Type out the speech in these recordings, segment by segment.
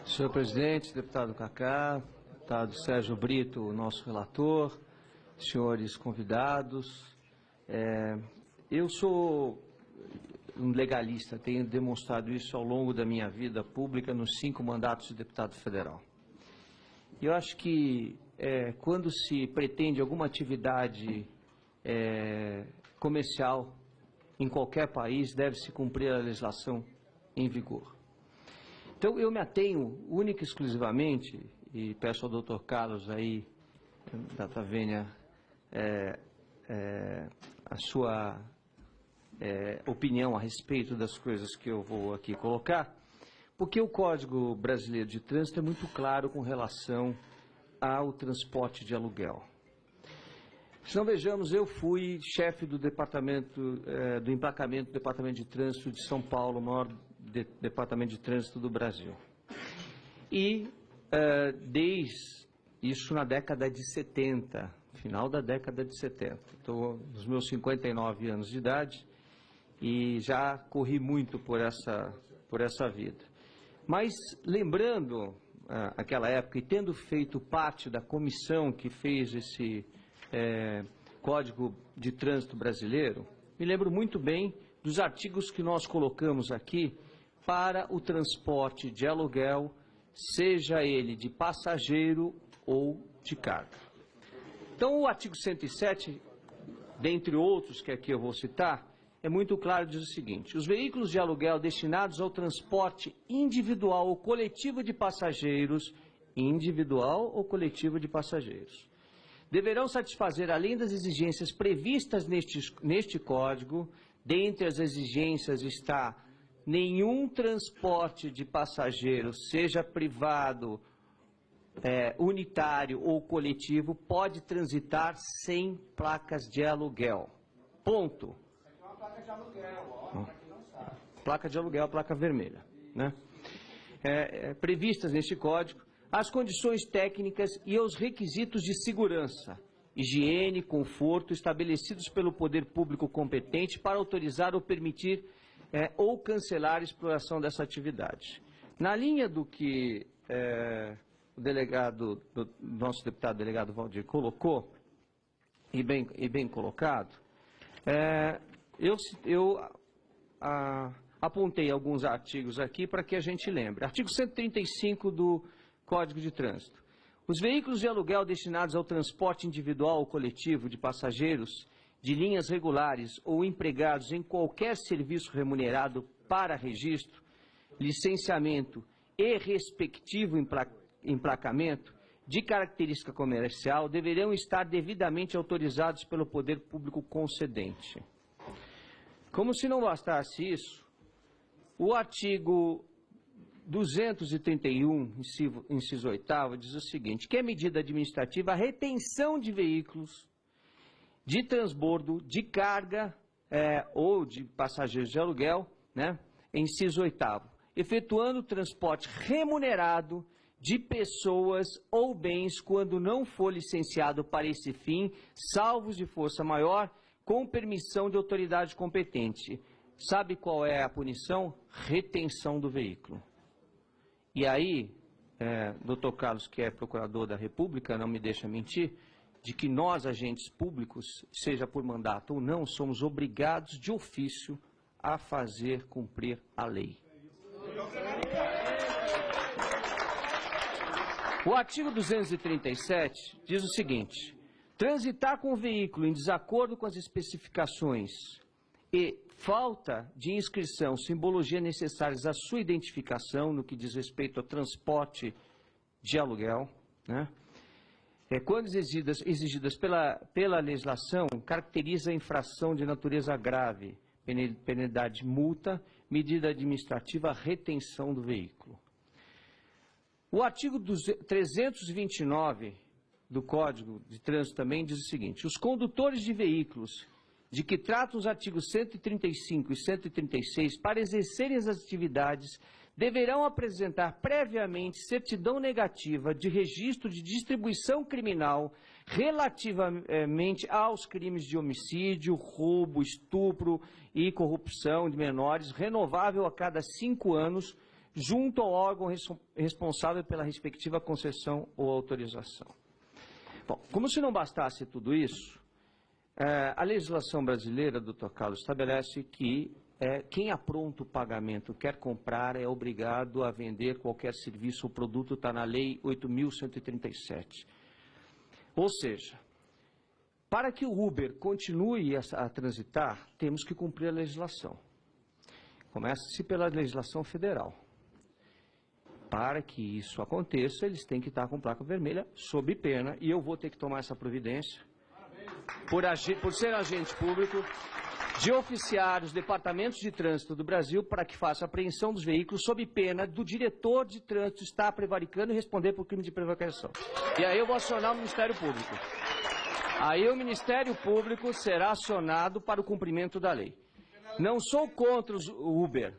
Senhor presidente, deputado Cacá, deputado Sérgio Brito, nosso relator, senhores convidados, eu sou um legalista, tenho demonstrado isso ao longo da minha vida pública nos 5 mandatos de deputado federal. E eu acho que quando se pretende alguma atividade comercial em qualquer país, deve-se cumprir a legislação em vigor. Então, eu me atenho única e exclusivamente, e peço ao doutor Carlos aí, da Tavênia, a sua opinião a respeito das coisas que eu vou aqui colocar, porque o Código Brasileiro de Trânsito é muito claro com relação ao transporte de aluguel. Se não vejamos, eu fui chefe do departamento do emplacamento do Departamento de Trânsito de São Paulo, o maior departamento de trânsito do Brasil. E desde isso na década de 70, final da década de 70. Estou nos meus 59 anos de idade e já corri muito por essa vida. Mas lembrando aquela época e tendo feito parte da comissão que fez esse Código de Trânsito Brasileiro, me lembro muito bem dos artigos que nós colocamos aqui para o transporte de aluguel, seja ele de passageiro ou de carga. Então, o artigo 107, dentre outros que aqui eu vou citar, é muito claro, diz o seguinte: os veículos de aluguel destinados ao transporte individual ou coletivo de passageiros, deverão satisfazer, além das exigências previstas neste Código, dentre as exigências está: nenhum transporte de passageiros, seja privado, unitário ou coletivo, pode transitar sem placas de aluguel. Ponto. Uma placa de aluguel, ó, para quem não sabe. Placa de aluguel, placa vermelha, né? Previstas neste Código as condições técnicas e os requisitos de segurança, higiene, conforto estabelecidos pelo poder público competente para autorizar ou permitir ou cancelar a exploração dessa atividade. Na linha do que o delegado, nosso deputado delegado Valdir colocou, e bem colocado, eu apontei alguns artigos aqui para que a gente lembre. Artigo 135 do Código de Trânsito. Os veículos de aluguel destinados ao transporte individual ou coletivo de passageiros de linhas regulares ou empregados em qualquer serviço remunerado para registro, licenciamento e respectivo emplacamento de característica comercial deverão estar devidamente autorizados pelo poder público concedente. Como se não bastasse isso, o artigo 231, inciso 8º, diz o seguinte: que é medida administrativa a retenção de veículos de transbordo, de carga ou de passageiros de aluguel, né? Inciso 8º, efetuando o transporte remunerado de pessoas ou bens quando não for licenciado para esse fim, salvos de força maior, com permissão de autoridade competente. Sabe qual é a punição? Retenção do veículo. E aí, doutor Carlos, que é procurador da República, não me deixa mentir, de que nós, agentes públicos, seja por mandato ou não, somos obrigados de ofício a fazer cumprir a lei. O artigo 237 diz o seguinte: transitar com o veículo em desacordo com as especificações e falta de inscrição, simbologia necessárias à sua identificação, no que diz respeito ao transporte de aluguel, né? Quando exigidas pela legislação, caracteriza a infração de natureza grave, penalidade multa, medida administrativa, retenção do veículo. O artigo 329 do Código de Trânsito também diz o seguinte: os condutores de veículos de que tratam os artigos 135 e 136 para exercerem as atividades deverão apresentar previamente certidão negativa de registro de distribuição criminal relativamente aos crimes de homicídio, roubo, estupro e corrupção de menores, renovável a cada 5 anos, junto ao órgão responsável pela respectiva concessão ou autorização. Bom, como se não bastasse tudo isso, a legislação brasileira, doutor Carlos, estabelece que quem apronta o pagamento quer comprar é obrigado a vender qualquer serviço ou produto, está na Lei 8.137. Ou seja, para que o Uber continue a transitar, temos que cumprir a legislação. Começa-se pela legislação federal. Para que isso aconteça, eles têm que estar com placa vermelha, sob pena, e eu vou ter que tomar essa providência, por ser agente público, de oficiar os departamentos de trânsito do Brasil para que faça apreensão dos veículos sob pena do diretor de trânsito estar prevaricando e responder por crime de prevaricação. E aí eu vou acionar o Ministério Público. Aí o Ministério Público será acionado para o cumprimento da lei. Não sou contra o Uber,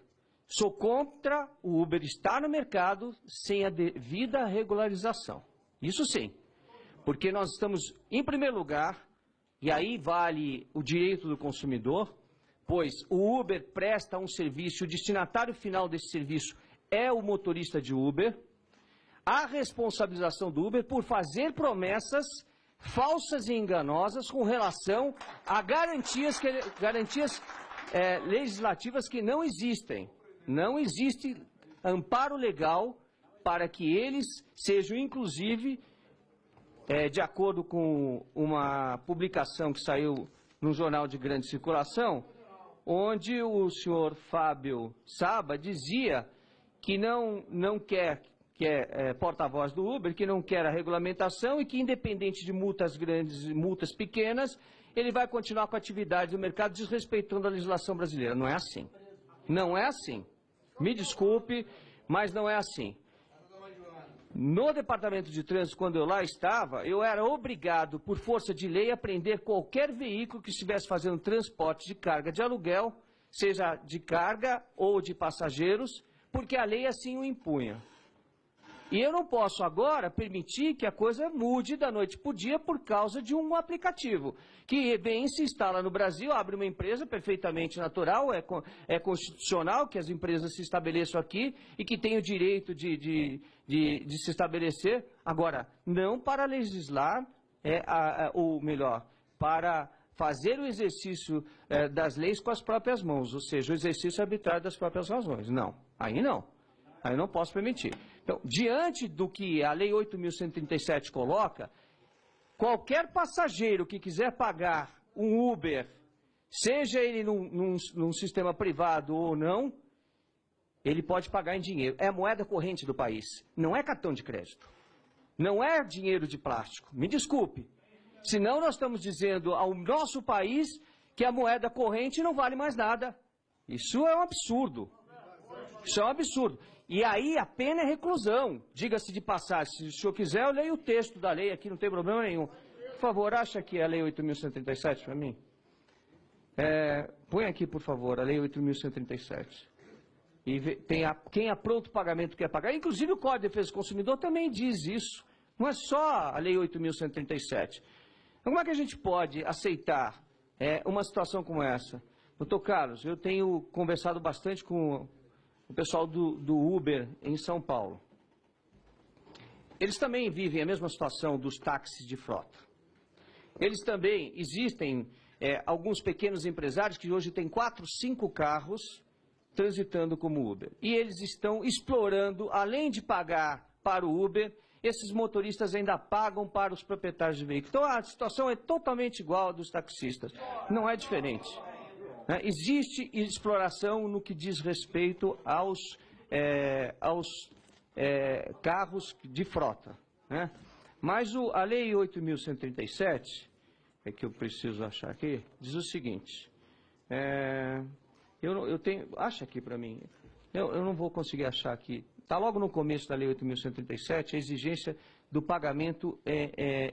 sou contra o Uber estar no mercado sem a devida regularização. Isso sim, porque nós estamos, em primeiro lugar, e aí vale o direito do consumidor, pois o Uber presta um serviço, o destinatário final desse serviço é o motorista de Uber, a responsabilização do Uber por fazer promessas falsas e enganosas com relação a garantias legislativas que não existem. Não existe amparo legal para que eles sejam, inclusive, de acordo com uma publicação que saiu num jornal de grande circulação, onde o senhor Fábio Saba dizia que não quer, que é porta-voz do Uber, que não quer a regulamentação e que, independente de multas grandes e multas pequenas, ele vai continuar com a atividade do mercado desrespeitando a legislação brasileira. Não é assim. Não é assim. Me desculpe, mas não é assim. No Departamento de Trânsito, quando eu lá estava, eu era obrigado, por força de lei, a prender qualquer veículo que estivesse fazendo transporte de carga de aluguel, seja de carga ou de passageiros, porque a lei assim o impunha. E eu não posso agora permitir que a coisa mude da noite para o dia por causa de um aplicativo, que vem, se instala no Brasil, abre uma empresa perfeitamente natural, é constitucional que as empresas se estabeleçam aqui e que têm o direito de se estabelecer. Agora, não para legislar, ou melhor, para fazer o exercício das leis com as próprias mãos, ou seja, o exercício arbitrário das próprias razões. Não, aí não. Aí eu não posso permitir. Então, diante do que a Lei 8.137 coloca, qualquer passageiro que quiser pagar um Uber, seja ele num sistema privado ou não, ele pode pagar em dinheiro. É a moeda corrente do país, não é cartão de crédito. Não é dinheiro de plástico. Me desculpe. Senão nós estamos dizendo ao nosso país que a moeda corrente não vale mais nada. Isso é um absurdo. Isso é um absurdo. E aí a pena é reclusão, diga-se de passagem. Se o senhor quiser, eu leio o texto da lei aqui, não tem problema nenhum. Por favor, acha aqui a lei 8.137 para mim? Põe aqui, por favor, a lei 8.137. E quem apronta o pagamento quer pagar. Inclusive o Código de Defesa do Consumidor também diz isso. Não é só a lei 8.137. Como é que a gente pode aceitar uma situação como essa? Doutor Carlos, eu tenho conversado bastante com o pessoal do Uber em São Paulo. Eles também vivem a mesma situação dos táxis de frota. Eles também, existem alguns pequenos empresários que hoje têm 4, 5 carros transitando como Uber. E eles estão explorando, além de pagar para o Uber, esses motoristas ainda pagam para os proprietários de veículos. Então a situação é totalmente igual a dos taxistas, não é diferente. Existe exploração no que diz respeito aos carros de frota. Né? Mas a Lei 8.137, que eu preciso achar aqui, diz o seguinte, acha aqui para mim, eu não vou conseguir achar aqui, está logo no começo da Lei 8.137, a exigência do pagamento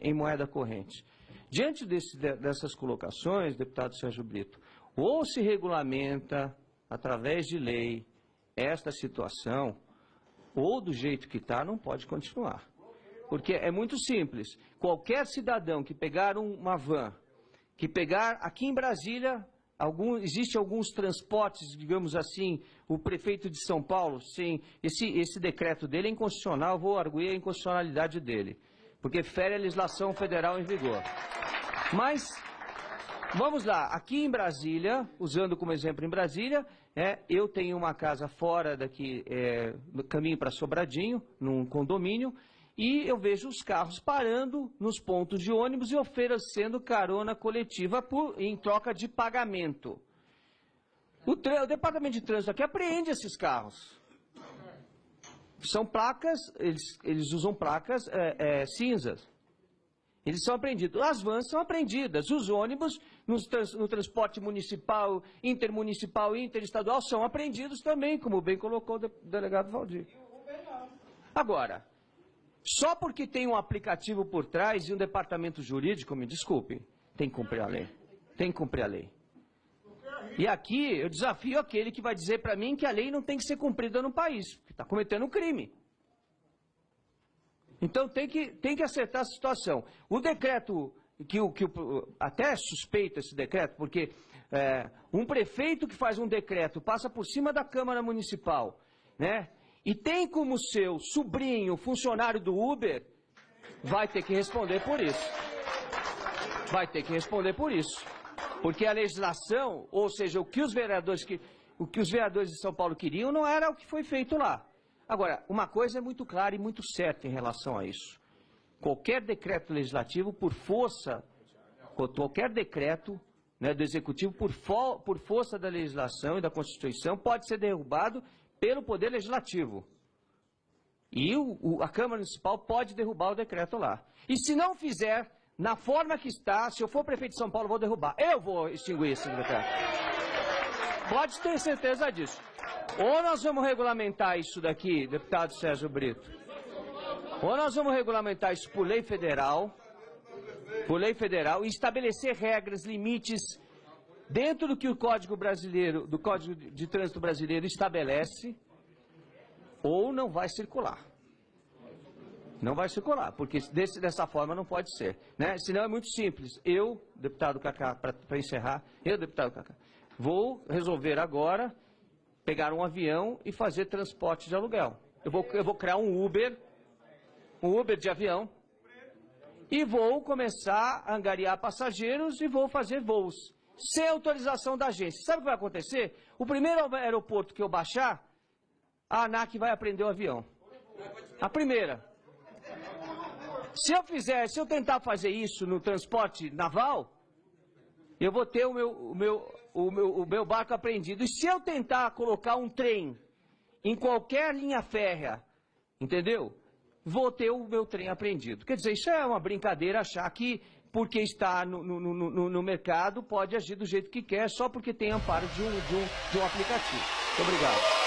em moeda corrente. Diante dessas colocações, deputado Sérgio Brito, ou se regulamenta, através de lei, esta situação, ou do jeito que está, não pode continuar. Porque é muito simples. Qualquer cidadão que pegar uma van, que pegar aqui em Brasília, Existem alguns transportes, digamos assim, o prefeito de São Paulo, sim, esse decreto dele é inconstitucional, eu vou arguir a inconstitucionalidade dele, porque fere a legislação federal em vigor. Mas, vamos lá, aqui em Brasília, usando como exemplo em Brasília, eu tenho uma casa fora daqui, no caminho para Sobradinho, num condomínio, e eu vejo os carros parando nos pontos de ônibus e oferecendo carona coletiva em troca de pagamento. O Departamento de Trânsito aqui apreende esses carros. São placas, eles usam placas cinzas. Eles são apreendidos. As vans são apreendidas. Os ônibus, no transporte municipal, intermunicipal e interestadual, são apreendidos também, como bem colocou o delegado Valdir. Agora, só porque tem um aplicativo por trás e um departamento jurídico, me desculpe, tem que cumprir a lei. Tem que cumprir a lei. E aqui eu desafio aquele que vai dizer para mim que a lei não tem que ser cumprida no país, que está cometendo um crime. Então tem que acertar a situação. O decreto, até é suspeito esse decreto, porque um prefeito que faz um decreto passa por cima da Câmara Municipal, né? E tem como seu sobrinho, funcionário do Uber, vai ter que responder por isso. Vai ter que responder por isso. Porque a legislação, ou seja, o que os vereadores de São Paulo queriam não era o que foi feito lá. Agora, uma coisa é muito clara e muito certa em relação a isso. Qualquer decreto legislativo, por força, qualquer decreto, né, do Executivo, por força da legislação e da Constituição, pode ser derrubado pelo Poder Legislativo. E a Câmara Municipal pode derrubar o decreto lá. E se não fizer, na forma que está, se eu for prefeito de São Paulo, eu vou derrubar. Eu vou extinguir esse decreto. Pode ter certeza disso. Ou nós vamos regulamentar isso daqui, deputado Sérgio Brito, ou nós vamos regulamentar isso por lei federal, e estabelecer regras, limites, dentro do que o Código de Trânsito Brasileiro estabelece, ou não vai circular. Não vai circular, porque dessa forma não pode ser, né? Senão é muito simples. Eu, deputado Cacá, para encerrar, deputado Cacá, vou resolver agora pegar um avião e fazer transporte de aluguel. Eu vou criar um Uber de avião, e vou começar a angariar passageiros e vou fazer voos, sem autorização da agência. Sabe o que vai acontecer? O primeiro aeroporto que eu baixar, a ANAC vai apreender o avião. A primeira. Se eu tentar fazer isso no transporte naval, eu vou ter o meu barco apreendido. E se eu tentar colocar um trem em qualquer linha férrea, entendeu? Vou ter o meu trem apreendido. Quer dizer, isso é uma brincadeira achar que porque está no mercado pode agir do jeito que quer só porque tem amparo de um aplicativo. Muito obrigado.